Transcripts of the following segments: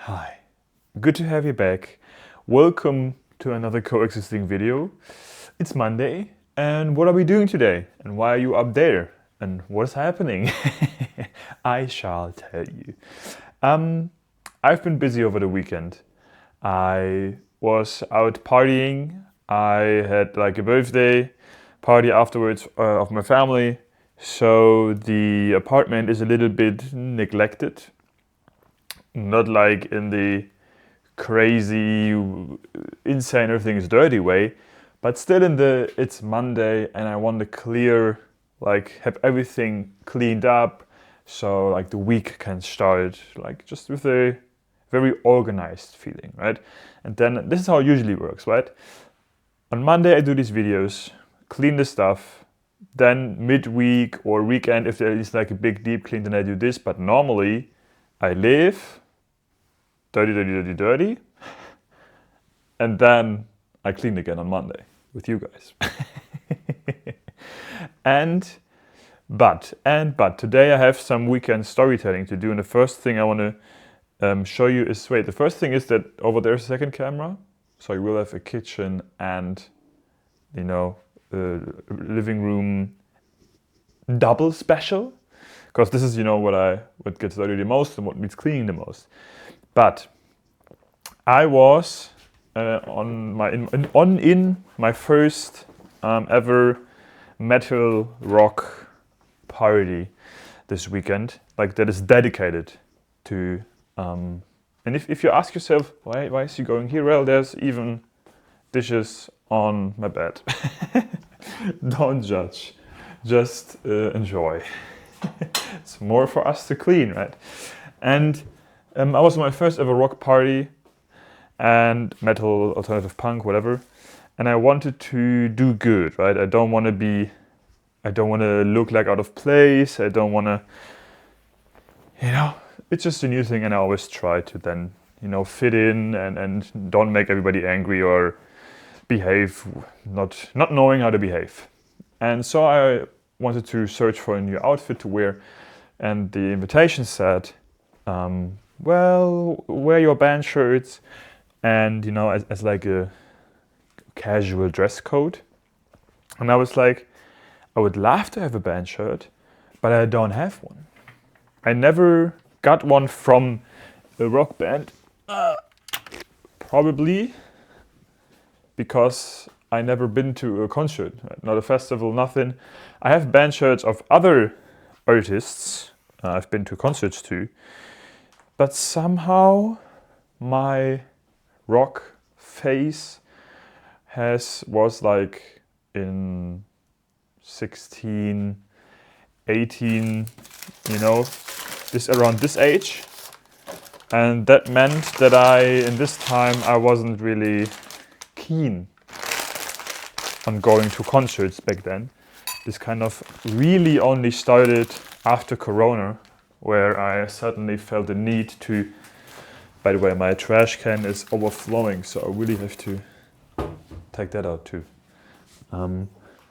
Hi, good to have you back. Welcome to another coexisting video. It's Monday, and what are we doing today? And why are you up there? And what's happening? I shall tell you. I've been busy over the weekend. I was out partying. I had like a birthday party afterwards of my family. So the apartment is a little bit neglected. Not like in the crazy, insane, everything is dirty way, but still in the it's Monday and I want to clear, like have everything cleaned up so like the week can start like just with a very organized feeling, right? And then this is how it usually works, right? On Monday I do these videos, clean the stuff, then midweek or weekend if there is like a big deep clean then I do this, but normally I live dirty, and then I clean again on Monday with you guys. But today I have some weekend storytelling to do, and the first thing I want to show you is the first thing is that over there's a second camera, so you will have a kitchen and living room double special, because this is what gets dirty the most and what needs cleaning the most. But I was in my first ever metal rock party this weekend, like that is dedicated to. And if you ask yourself why is he going here, well, there's even dishes on my bed. Don't judge, just enjoy. It's more for us to clean, right? And I was at my first ever rock party and metal, alternative punk, whatever. And I wanted to do good, right? I don't want to look like out of place. I don't want to, it's just a new thing. And I always try to then, fit in and don't make everybody angry or behave, not knowing how to behave. And so I wanted to search for a new outfit to wear. And the invitation said, well, wear your band shirts and, as like a casual dress code. And I was like, I would love to have a band shirt, but I don't have one. I never got one from a rock band, probably because I never been to a concert, not a festival, nothing. I have band shirts of other artists I've been to concerts to, but somehow my rock phase was like in 16, 18, this around this age. And that meant that in this time I wasn't really keen on going to concerts back then. This kind of really only started after Corona, where I suddenly felt the need to. By the way, my trash can is overflowing, so I really have to take that out too.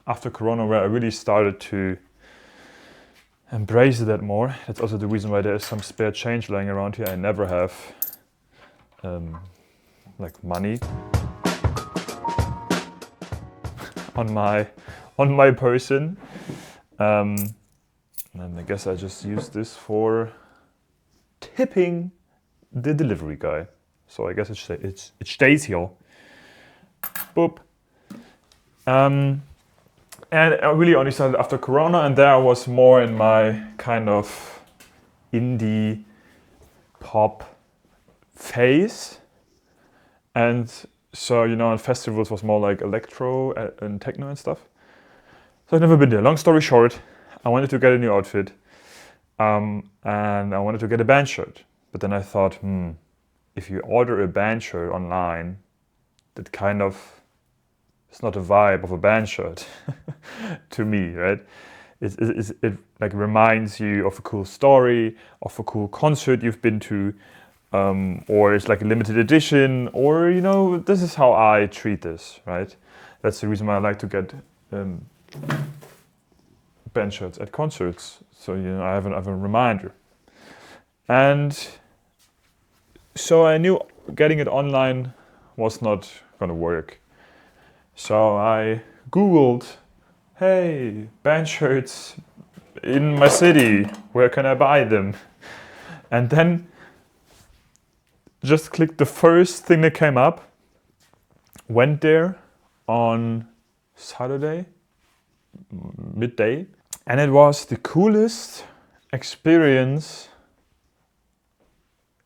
After Corona, where I really started to embrace that more. That's also the reason why there is some spare change lying around here. I never have like money on my person, and I guess I just use this for tipping the delivery guy. So I guess it stays here. Boop. And I really only started after Corona, and there I was more in my kind of indie pop phase. And so, in festivals was more like electro and techno and stuff. So I've never been there. Long story short, I wanted to get a new outfit, and I wanted to get a band shirt. But then I thought, if you order a band shirt online, that kind of it's not a vibe of a band shirt to me, right? It like reminds you of a cool story, of a cool concert you've been to, or it's like a limited edition, or this is how I treat this, right? That's the reason why I like to get band shirts at concerts, so I have a reminder. And So I knew getting it online was not gonna work. So I Googled, hey, band shirts in my city, where can I buy them? And then just clicked the first thing that came up, went there on Saturday, midday, and it was the coolest experience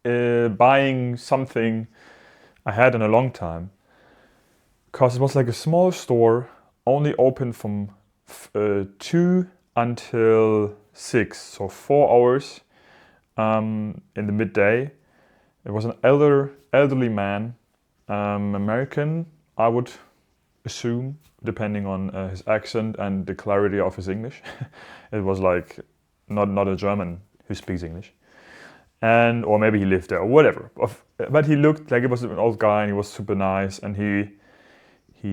buying something I had in a long time. Because it was like a small store, only open from 2 until 6, so 4 hours in the midday. It was an elderly man, American, I would assume, depending on his accent and the clarity of his English. It was like not a German who speaks English, and or maybe he lived there or whatever. But he looked like he was an old guy, and he was super nice. And he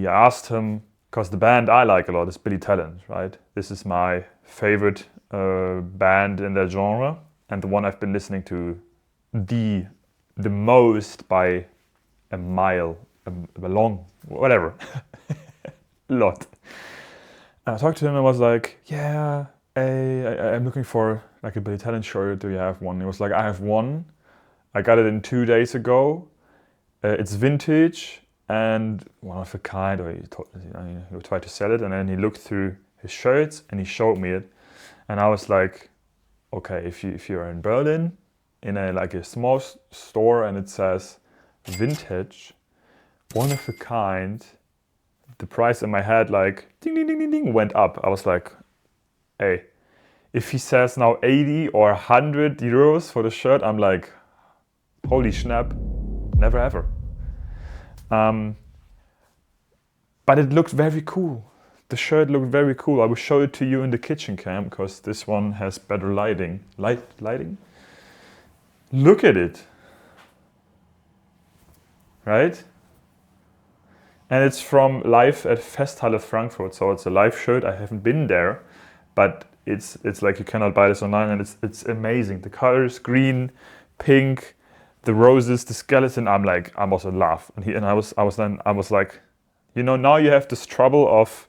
asked him, because the band I like a lot is Billy Talent, right? This is my favorite band in their genre, and the one I've been listening to the most by a mile, a long, whatever, lot. And I talked to him and was like, yeah, I'm looking for like a Billy Talent shirt. Do you have one? He was like, I have one. I got it in 2 days ago. It's vintage and one of a kind. Or he tried to sell it, and then he looked through his shirts and he showed me it. And I was like, okay, if you're in Berlin, in a small store, and it says vintage, one of a kind, the price in my head like ding ding ding ding ding went up. I was like, hey, if he says now 80 or 100 euros for the shirt, I'm like, holy snap, never ever. But it looked very cool. The shirt looked very cool. I will show it to you in the kitchen cam, because this one has better lighting. Lighting? Look at it. Right? And it's from live at Festhalle Frankfurt, so it's a live shirt. I haven't been there, but it's like you cannot buy this online, and it's amazing. The colors, green, pink, the roses, the skeleton. I was in love, and I was like, you know, now you have this trouble of,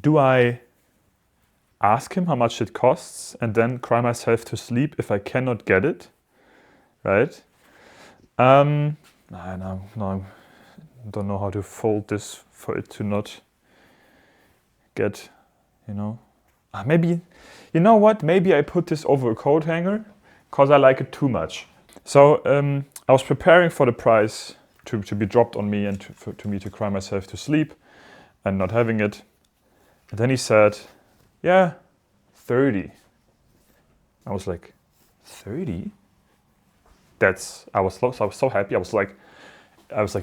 do I ask him how much it costs and then cry myself to sleep if I cannot get it, right? No, I don't know how to fold this for it to not get, maybe, you know what? Maybe I put this over a coat hanger because I like it too much. So I was preparing for the price to be dropped on me, and to me to cry myself to sleep and not having it. And then he said, yeah, 30. I was like, 30? I was so happy. I was like,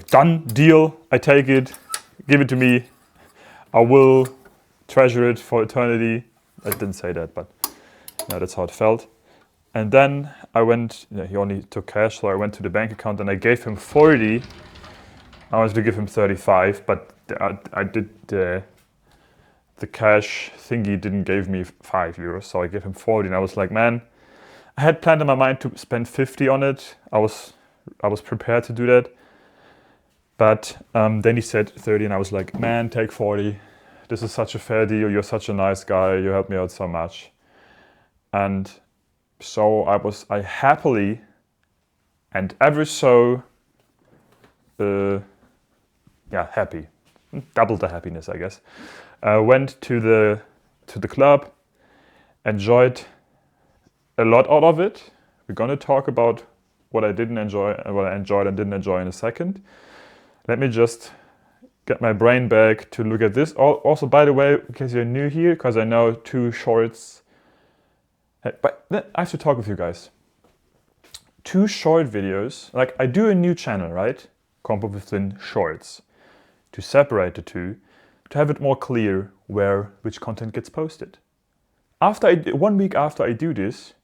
done, deal. I take it, give it to me. I will treasure it for eternity. I didn't say that, but that's how it felt. And then I went, he only took cash, so I went to the bank account and I gave him 40. I wanted to give him 35, but I did the cash thingy didn't give me 5 euros, so I gave him 40. And I was like, man, I had planned in my mind to spend 50 on it. I was prepared to do that. But then he said 30, and I was like, man, take 40. This is such a fair deal. You're such a nice guy. You helped me out so much. And so I happily and ever so, happy. Double the happiness, I guess. Went to the club, enjoyed a lot out of it. We're gonna talk about what I didn't enjoy and what I enjoyed and didn't enjoy in a second. Let me just get my brain back to look at this. Also, by the way, in case you're new here, because I know 2 shorts. But I have to talk with you guys. 2 short videos, like I do a new channel, right? Combo within shorts, to separate the 2, to have it more clear which content gets posted. 1 week after I do this,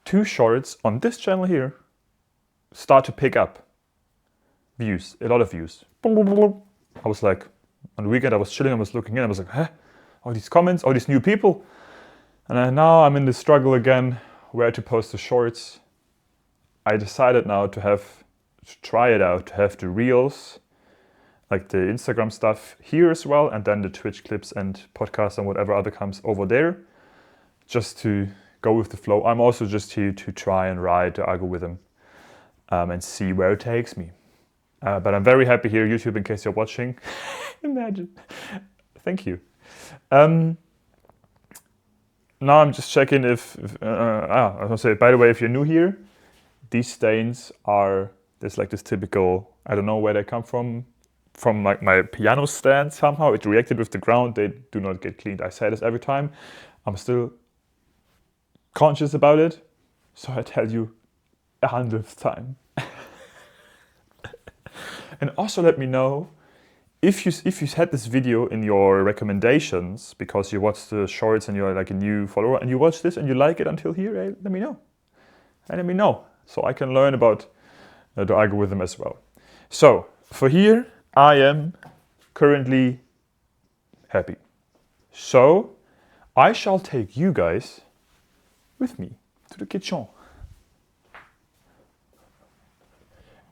2 shorts on this channel here start to pick up views, a lot of views. I was like, on the weekend I was chilling, I was looking in, I was like, huh? All these comments, all these new people. And now I'm in the struggle again, where to post the shorts. I decided now to try it out, to have the reels, like the Instagram stuff here as well, and then the Twitch clips and podcasts and whatever other comes over there, just to go with the flow. I'm also just here to try and ride the algorithm and see where it takes me. But I'm very happy here, YouTube, in case you're watching. Imagine. Thank you. Now I'm just checking if I was gonna say, by the way, if you're new here, these stains there's like this typical, I don't know where they come from like my piano stand somehow. It reacted with the ground, they do not get cleaned. I say this every time. I'm still conscious about it, so I tell you 100th time. And also let me know if you had this video in your recommendations because you watched the shorts and you're like a new follower and you watch this and you like it until here, let me know. And let me know so I can learn about the algorithm as well. So for here, I am currently happy. So I shall take you guys with me to the kitchen.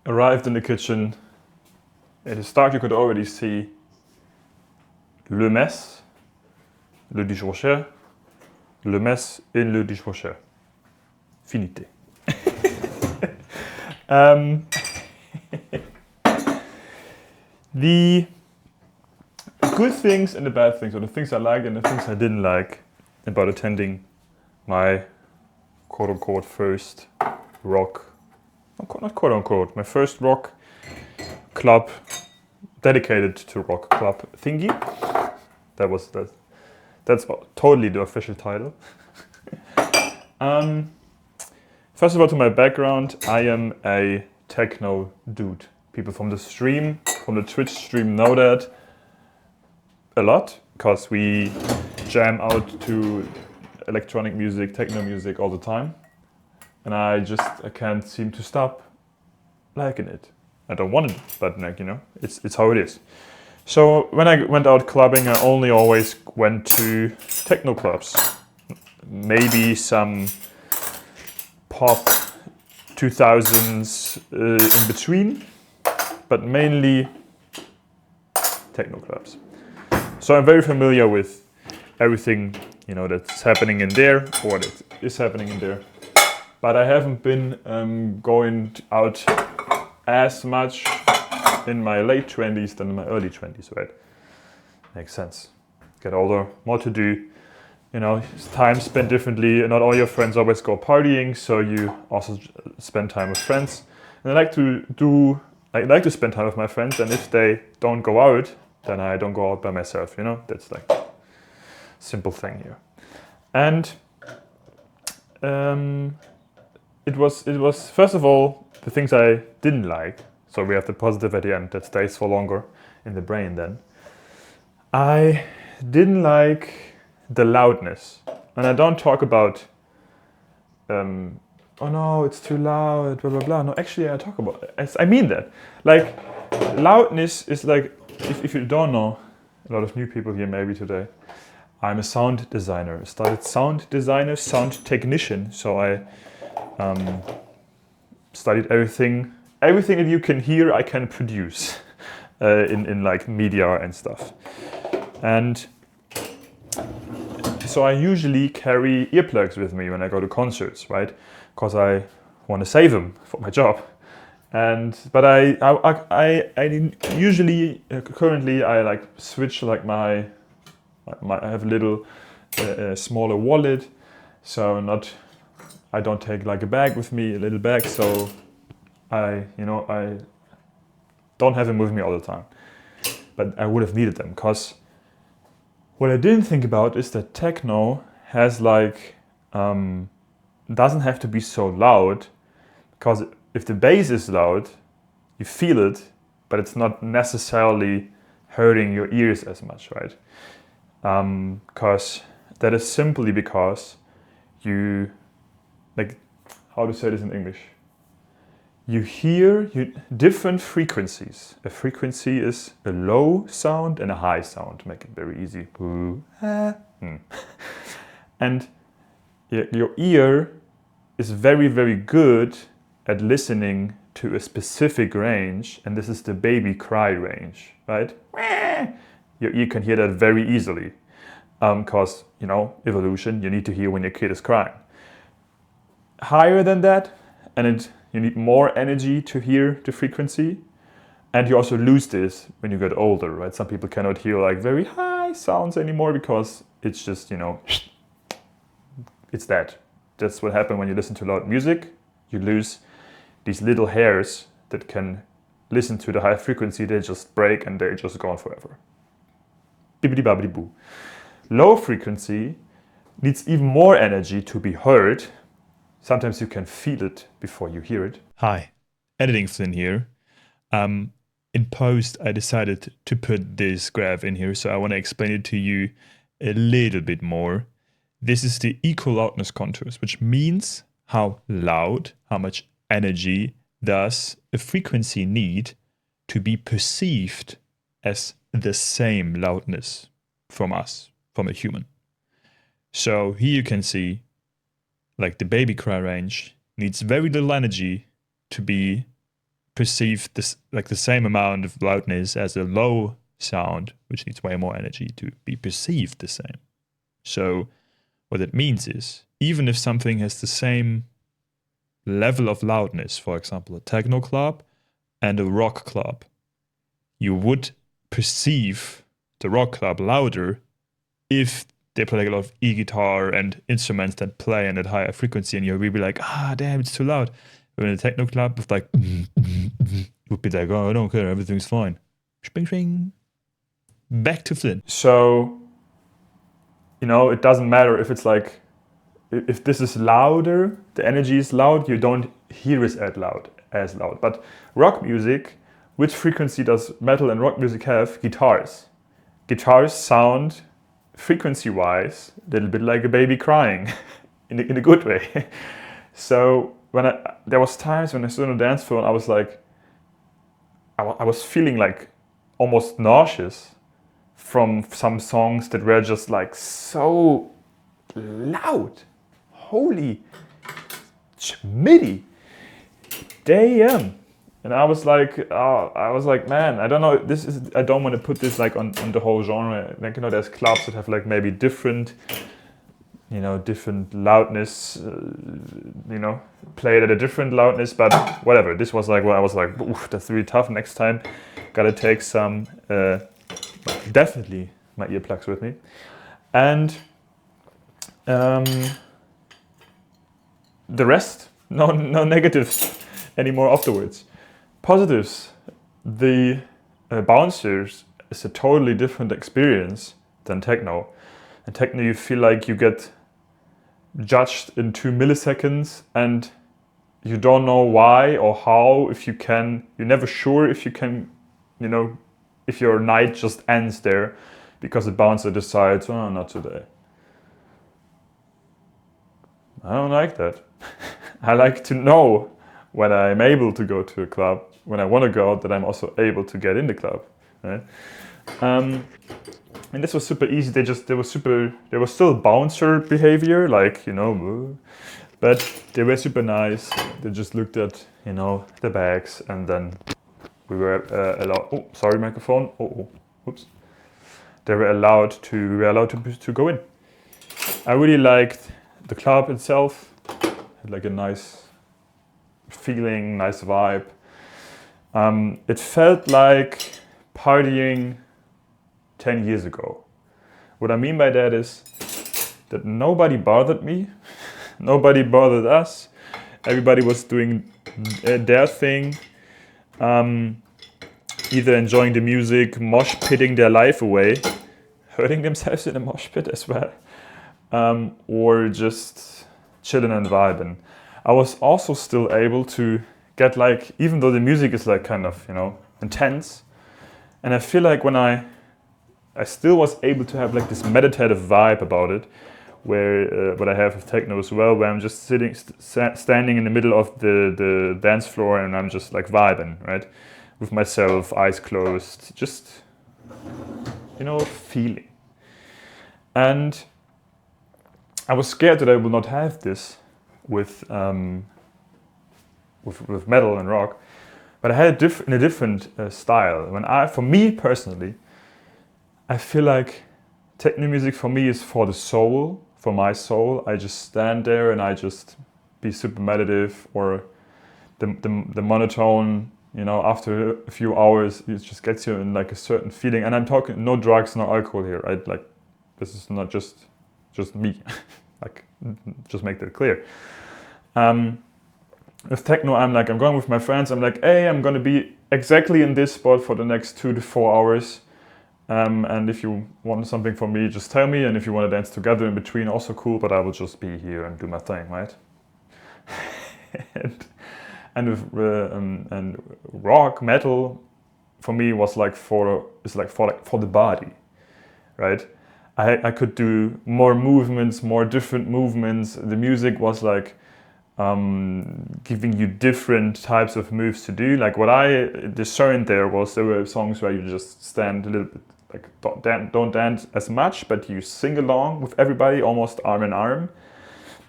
Arrived in the kitchen. At the start you could already see le mess, le dishwasher, le mess in le dishwasher. Finité. The good things and the bad things, or the things I liked and the things I didn't like about attending my quote-unquote first rock, not quote-unquote, my first rock club, dedicated to rock club thingy. That's totally the official title. First of all, to my background, I am a techno dude. People from the Twitch stream know that a lot, because we jam out to electronic music, techno music all the time. And I can't seem to stop liking it. I don't want it, but like, it's how it is. So when I went out clubbing, I only always went to techno clubs. Maybe some pop 2000s in between, but mainly techno clubs. So I'm very familiar with everything, that's happening in there, or that is happening in there. But I haven't been going out as much in my late 20s than in my early 20s, right? Makes sense. Get older, more to do. Time spent differently. Not all your friends always go partying, so you also spend time with friends. And I like to spend time with my friends, and if they don't go out, then I don't go out by myself, That's like a simple thing here. And it was first of all the things I didn't like. So we have the positive at the end that stays for longer in the brain then. I didn't like the loudness. And I don't talk about, oh no, it's too loud, blah, blah, blah. No, actually I mean that. Like, loudness is like, if you don't know, a lot of new people here maybe today, I'm a sound designer. I started sound designer, sound technician. So I studied everything that you can hear, I can produce in like media and stuff. And so I usually carry earplugs with me when I go to concerts, right? Because I want to save them for my job. But I usually currently I like switch like I have a little smaller wallet, so I don't take like a bag with me, a little bag, so I don't have them with me all the time. But I would have needed them, because what I didn't think about is that techno has like, doesn't have to be so loud, because if the bass is loud, you feel it, but it's not necessarily hurting your ears as much, right? Because that is simply because you, like, how to say this in English? You hear different frequencies. A frequency is a low sound and a high sound, to make it very easy. And your ear is very, very good at listening to a specific range, and this is the baby cry range, right? Your ear can hear that very easily, because, you know, evolution, you need to hear when your kid is crying. Higher than that, and you need more energy to hear the frequency, and you also lose this when you get older, right? Some people cannot hear like very high sounds anymore because it's just, you know, it's that. That's what happens when you listen to loud music. You lose these little hairs that can listen to the high frequency. They just break and they're just gone forever. Bibbidi babbidi boo. Low frequency needs even more energy to be heard. Sometimes you can feel it before you hear it. Hi, editing Flynn here. In post, I decided to put this graph in here, so I want to explain it to you a little bit more. This is the equal loudness contours, which means how loud, how much energy does a frequency need to be perceived as the same loudness from us, from a human. So here you can see, like the baby cry range needs very little energy to be perceived this, like the same amount of loudness as a low sound, which needs way more energy to be perceived the same. So what it means is, even if something has the same level of loudness, for example, a techno club and a rock club, you would perceive the rock club louder if they play like a lot of e-guitar and instruments that play in that higher frequency, and you'll be like, damn, it's too loud. But in a techno club, with like, would be like, oh, I don't care, everything's fine. Spring, spring. Back to Flynn. So, you know, it doesn't matter if it's like, if this is louder, the energy is loud, you don't hear it as loud. But rock music, which frequency does metal and rock music have? Guitars. Guitars sound frequency-wise a little bit like a baby crying in a good way. So there was times when I stood on the dance floor and I was like, I was feeling like almost nauseous from some songs that were just like so loud. Holy schmitty. Damn. And I was like, man, I don't know. I don't want to put this like on the whole genre. Like, you know, there's clubs that have like maybe different loudness, played at a different loudness. But whatever. This was like, well, I was like, oof, that's really tough. Next time, gotta take some, definitely my earplugs with me, and the rest, no negatives anymore afterwards. Positives, the bouncers is a totally different experience than techno. In techno, you feel like you get judged in 2 milliseconds and you don't know why or how, you're never sure if you can, if your night just ends there because the bouncer decides, oh, not today. I don't like that. I like to know when I'm able to go to a club, when I want to go out, that I'm also able to get in the club, right? And this was super easy. There was still bouncer behavior, like, but they were super nice. They just looked at, the bags, and then we were allowed. Oh, sorry, microphone. Oops. We were allowed to go in. I really liked the club itself. It had like a nice feeling, nice vibe. It felt like partying 10 years ago. What I mean by that is that nobody bothered me, nobody bothered us. Everybody was doing their thing, either enjoying the music, mosh pitting their life away, hurting themselves in a mosh pit as well, or just chilling and vibing. I was also still able to get like, even though the music is like kind of, intense, and I feel like when I still was able to have like this meditative vibe about it, where what I have with techno as well, where I'm just standing in the middle of the dance floor and I'm just like vibing, right, with myself, eyes closed, just feeling. And I was scared that I will not have this with with metal and rock, but I had it in a different style. For me personally, I feel like techno music for me is for the soul, for my soul. I just stand there and I just be super meditative, or the monotone, you know, after a few hours, it just gets you in like a certain feeling. And I'm talking no drugs, no alcohol here, right? Like, this is not just me, like, just make that clear. With techno, I'm going with my friends. I'm like, hey, I'm gonna be exactly in this spot for the next 2 to 4 hours. And if you want something from me, just tell me. And if you want to dance together in between, also cool. But I will just be here and do my thing, right? and rock metal for me was like for the body, right? I could do more movements, more different movements. The music was like giving you different types of moves to do. Like what I discerned there were songs where you just stand a little bit, like don't dance as much, but you sing along with everybody, almost arm in arm.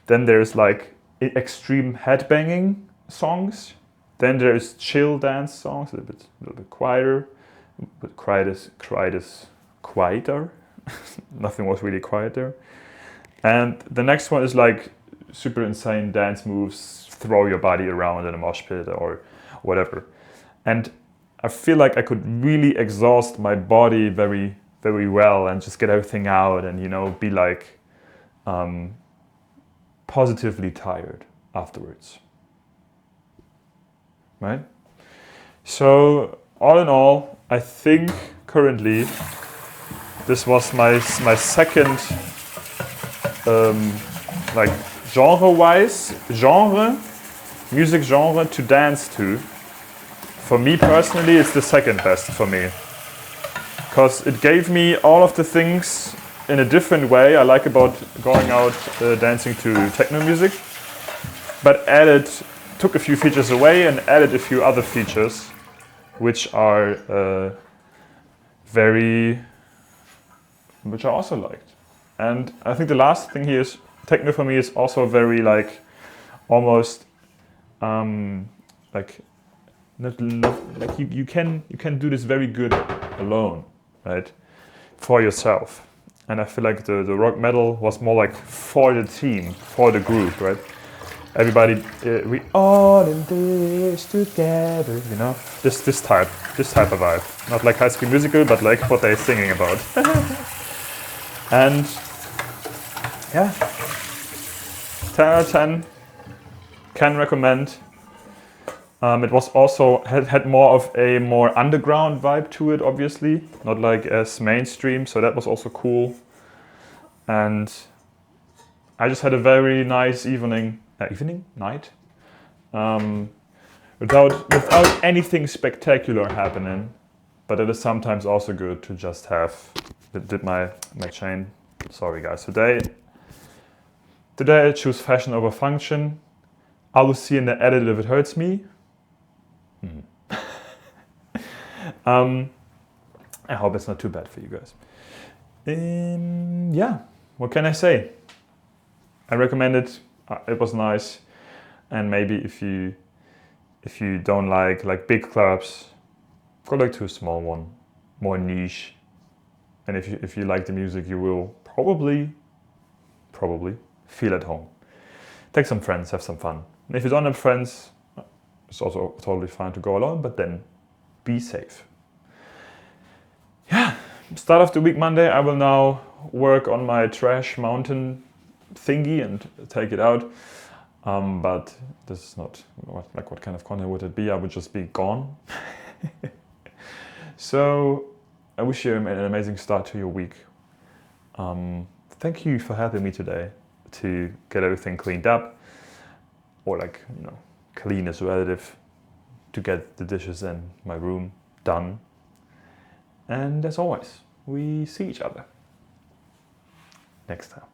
Then there's like extreme headbanging songs. Then there's chill dance songs, a little bit quieter, but quieter. Nothing was really quiet there. And the next one is like super insane dance moves, throw your body around in a mosh pit or whatever. And I feel like I could really exhaust my body very, very well and just get everything out and, you know, be like positively tired afterwards. Right? So all in all, I think currently this was my second like music genre to dance to. For me personally, it's the second best for me, because it gave me all of the things in a different way I like about going out dancing to techno music, but took a few features away and added a few other features, which are which I also liked. And I think the last thing here is techno for me is also very like almost like not like you can do this very good alone, right? For yourself. And I feel like the rock metal was more like for the team, for the group, right? Everybody, we all in this together, you know? This type of vibe. Not like High School Musical, but like what they're singing about. And yeah, 10 out of 10, can recommend. It was also had more of a more underground vibe to it, obviously, not like as mainstream, so that was also cool. And I just had a very nice night, without anything spectacular happening. But it is sometimes also good to just have. Did my chain? Sorry guys. Today I choose fashion over function. I will see in the edit if it hurts me. I hope it's not too bad for you guys. Yeah, what can I say? I recommend it. It was nice, and maybe if you don't like big clubs, go like to a small one, more niche. And if you like the music, you will probably feel at home. Take some friends, have some fun. And if you don't have friends, it's also totally fine to go alone, but then be safe. Yeah, start of the week Monday, I will now work on my trash mountain thingy and take it out. But this is not what kind of content would it be? I would just be gone. So I wish you an amazing start to your week. Thank you for helping me today to get everything cleaned up, or clean is relative, to get the dishes in my room done. And as always, we see each other next time.